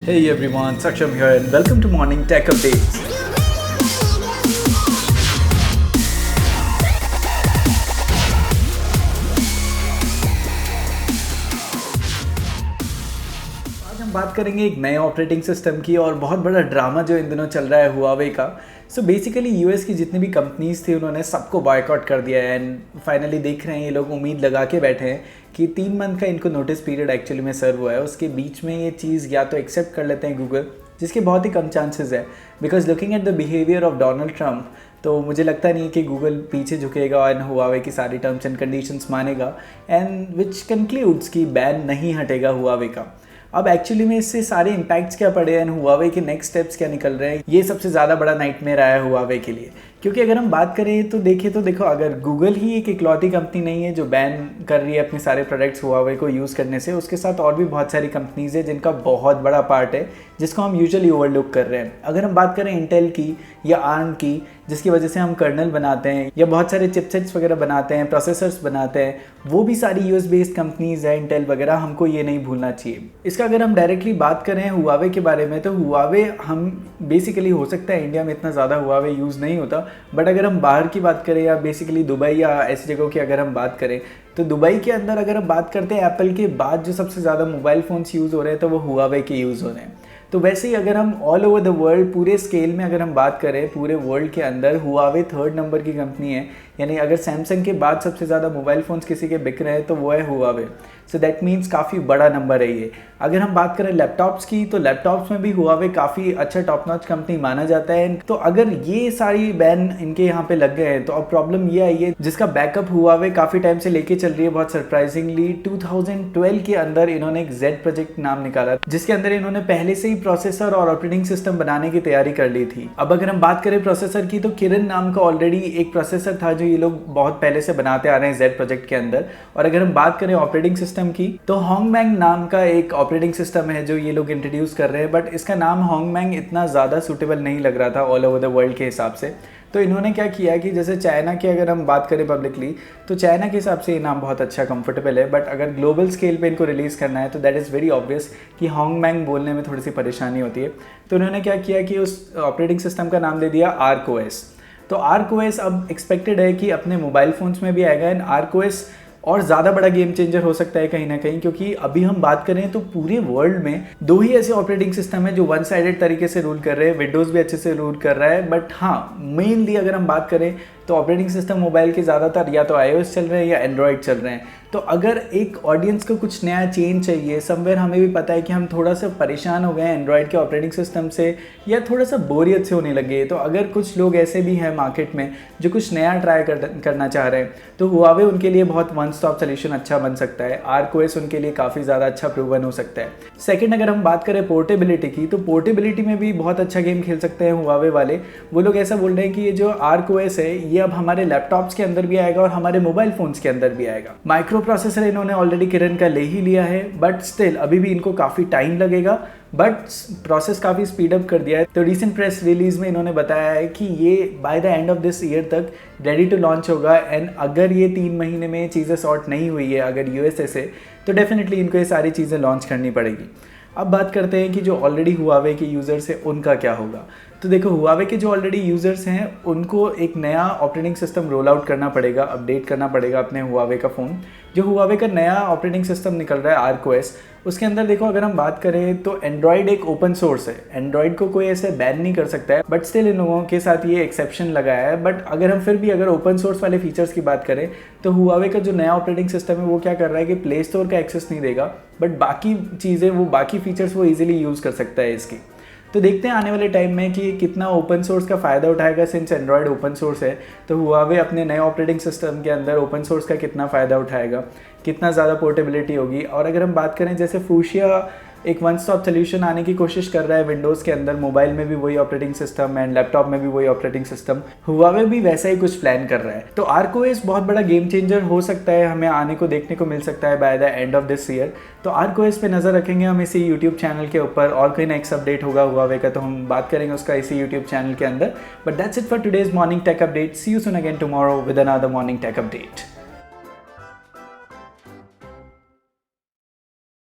Hey everyone, Saksham here and welcome to Morning Tech Updates. आज हम बात करेंगे एक नए ऑपरेटिंग सिस्टम की और बहुत बड़ा ड्रामा जो इन दिनों चल रहा है हुआवे का। सो बेसिकली यूएस की जितनी भी कंपनीज थी उन्होंने सबको बॉयकॉट कर दिया है एंड फाइनली देख रहे हैं ये लोग उम्मीद लगा के बैठे हैं कि 3 मंथ का इनको नोटिस पीरियड एक्चुअली में सर्व हुआ है, उसके बीच में ये चीज़ या तो एक्सेप्ट कर लेते हैं गूगल, जिसके बहुत ही कम चांसेस है because looking at the behaviour of Donald Trump तो मुझे लगता नहीं है कि गूगल पीछे झुकेगा एंड हुआवे की सारी टर्म्स एंड कंडीशंस मानेगा एंड विच कंक्लूड्स कि बैन नहीं हटेगा हुआवे का। अब एक्चुअली में इससे सारे इम्पैक्ट्स क्या पड़े हैं, हुआवे के नेक्स्ट स्टेप्स क्या निकल रहे हैं, ये सबसे ज़्यादा बड़ा नाइटमेयर आया है हुआवे के लिए। क्योंकि अगर हम बात करें तो देखो अगर गूगल ही एक इकलौती कंपनी नहीं है जो बैन कर रही है अपने सारे प्रोडक्ट्स हुआवे को यूज़ करने से, उसके साथ और भी बहुत सारी कंपनीज है जिनका बहुत बड़ा पार्ट है जिसको हम यूजुअली ओवरलुक कर रहे हैं। अगर हम बात करें इंटेल की या आर्म की, जिसकी वजह से हम कर्नल बनाते हैं या बहुत सारे चिपसेट्स वगैरह बनाते हैं, प्रोसेसर्स बनाते हैं, वो भी सारी यूएस बेस्ड कंपनीज है इंटेल वगैरह, हमको ये नहीं भूलना चाहिए। इसका अगर हम डायरेक्टली बात करें हुआवे के बारे में तो हुआवे हम बेसिकली हो सकता है इंडिया में इतना ज़्यादा हुआवे यूज़ नहीं होता, बट अगर हम बाहर की बात करें या बेसिकली दुबई या ऐसी जगहों की अगर हम बात करें तो दुबई के अंदर अगर हम बात करते हैं एप्पल के बाद जो सबसे ज़्यादा मोबाइल फ़ोन्स यूज़ हो रहे हैं तो वो हुआवे के यूज़ हो रहे हैं। तो वैसे ही अगर हम ऑल ओवर द वर्ल्ड पूरे स्केल में अगर हम बात करें पूरे वर्ल्ड के अंदर हुआवे 3rd नंबर की कंपनी है, यानी अगर सैमसंग के बाद सबसे ज़्यादा मोबाइल फ़ोन्स किसी के बिक रहे हैं तो वो है हुआवे। सो दैट मीन्स काफ़ी बड़ा नंबर है ये। अगर हम बात करें लैपटॉप्स की तो लैपटॉप्स में भी हुआवे काफ़ी अच्छा टॉप नॉच कंपनी माना जाता है। तो अगर ये सारी बैन इनके यहाँ पे लग गए हैं तो अब प्रॉब्लम ये आई है जिसका बैकअप हुआवे काफ़ी टाइम से लेके चल रही है। बहुत सरप्राइजिंगली 2012 के अंदर इन्होंने एक जेड प्रोजेक्ट नाम निकाला जिसके अंदर इन्होंने पहले से ही प्रोसेसर और ऑपरेटिंग सिस्टम बनाने की तैयारी कर ली थी। अब अगर हम बात करें प्रोसेसर की तो किरण नाम का ऑलरेडी एक प्रोसेसर था जो ये लोग बहुत पहले से बनाते आ रहे हैं जेड प्रोजेक्ट के अंदर। और अगर हम बात करें ऑपरेटिंग सिस्टम की तो होंगमैंग नाम का एक ऑपरेटिंग सिस्टम है जो ये लोग इंट्रोड्यूस कर रहे हैं, बट इसका नाम होंगमैंग इतना ज़्यादा सूटेबल नहीं लग रहा था ऑल ओवर द वर्ल्ड के हिसाब से। तो इन्होंने क्या किया कि जैसे चाइना की अगर हम बात करें पब्लिकली तो चाइना के हिसाब से ये नाम बहुत अच्छा कंफर्टेबल है, बट अगर ग्लोबल स्केल पे इनको रिलीज़ करना है तो दैट इज़ वेरी ऑब्वियस कि होंगमैंग बोलने में थोड़ी सी परेशानी होती है। तो उन्होंने क्या किया कि उस ऑपरेटिंग सिस्टम का नाम दे दिया आर्क ओएस। तो आर्क ओएस अब एक्सपेक्टेड है कि अपने मोबाइल फ़ोन्स में भी आएगा एंड आर्क ओएस और ज़्यादा बड़ा गेम चेंजर हो सकता है कहीं ना कहीं, क्योंकि अभी हम बात करें तो पूरे वर्ल्ड में 2 ही ऐसे ऑपरेटिंग सिस्टम है जो वन साइडेड तरीके से रूल कर रहे हैं। विंडोज़ भी अच्छे से रूल कर रहा है, बट हाँ मेनली अगर हम बात करें तो ऑपरेटिंग सिस्टम मोबाइल के ज़्यादातर या तो iOS चल रहे हैं या एंड्रॉयड चल रहे हैं। तो अगर एक ऑडियंस को कुछ नया चेंज चाहिए समवेयर, हमें भी पता है कि हम थोड़ा सा परेशान हो गए हैं एंड्रॉयड के ऑपरेटिंग सिस्टम से या थोड़ा सा बोरियत से होने लगे, तो अगर कुछ लोग ऐसे भी हैं मार्केट में जो कुछ नया ट्राई करना चाह रहे हैं तो हुआवे उनके लिए बहुत वन स्टॉप सोल्यूशन अच्छा बन सकता है। आर्क ओएस उनके लिए काफ़ी ज़्यादा अच्छा प्रूवन हो सकता है। सेकेंड, अगर हम बात करें पोर्टेबिलिटी की तो पोर्टेबिलिटी में भी बहुत अच्छा गेम खेल सकते हैं हुआवे वाले। वो लोग ऐसा बोल रहे हैं कि ये जो आर्क ओएस है ये अब हमारे लैपटॉप्स के अंदर भी आएगा और हमारे मोबाइल फोन्स के अंदर भी आएगा। माइक्रो प्रोसेसर इन्होंने ऑलरेडी किरण का ले ही लिया है, बट स्टिल अभी भी इनको काफ़ी टाइम लगेगा, बट प्रोसेस काफ़ी स्पीड अप कर दिया है। तो रिसेंट प्रेस रिलीज में इन्होंने बताया है कि ये by the end of this year तक रेडी टू लॉन्च होगा एंड अगर ये 3 महीने में चीज़ें सॉर्ट नहीं हुई है अगर यूएसए से तो डेफिनेटली इनको ये सारी चीज़ें लॉन्च करनी पड़ेगी। अब बात करते हैं कि जो ऑलरेडी हुआवे के यूज़र्स हैं उनका क्या होगा। तो देखो हुआवे के जो ऑलरेडी यूज़र्स हैं उनको एक नया ऑपरेटिंग सिस्टम रोल आउट करना पड़ेगा, अपडेट करना पड़ेगा अपने हुआवे का फ़ोन। जो हुआवे का नया ऑपरेटिंग सिस्टम निकल रहा है आर्क ओएस, उसके अंदर देखो अगर हम बात करें तो एंड्रॉयड एक ओपन सोर्स है, एंड्रॉयड को कोई ऐसे बैन नहीं कर सकता है, बट स्टिल इन लोगों के साथ ये एक्सेप्शन लगाया है। बट अगर हम फिर भी अगर ओपन सोर्स वाले फीचर्स की बात करें तो हुआवे का जो नया ऑपरेटिंग सिस्टम है वो क्या कर रहा है कि प्ले स्टोर का एक्सेस नहीं देगा, बट बाकी चीज़ें वो बाकी फीचर्स वो ईजिली यूज़ कर सकता है इसकी। तो देखते हैं आने वाले टाइम में कि कितना ओपन सोर्स का फ़ायदा उठाएगा। सिंस एंड्रॉयड ओपन सोर्स है तो हुआवे अपने नए ऑपरेटिंग सिस्टम के अंदर ओपन सोर्स का कितना फ़ायदा उठाएगा, कितना ज़्यादा पोर्टेबिलिटी होगी। और अगर हम बात करें जैसे फूशिया एक वन स्टॉप सोल्यूशन आने की कोशिश कर रहा है विंडोज़ के अंदर, मोबाइल में भी वही ऑपरेटिंग सिस्टम एंड लैपटॉप में भी वही ऑपरेटिंग सिस्टम, हुआवे भी वैसा ही कुछ प्लान कर रहा है। तो आर्क ओएस बहुत बड़ा गेम चेंजर हो सकता है, हमें आने को देखने को मिल सकता है by the end of this year. तो आर्क ओएस पे नज़र रखेंगे हम इसी यूट्यूब चैनल के ऊपर, और कोई नेक्स्ट अपडेट होगा हुआवे का तो हम बात करेंगे उसका इसी यूट्यूब चैनल के अंदर। But that's it for today's morning tech update. See you soon again tomorrow with another morning tech update.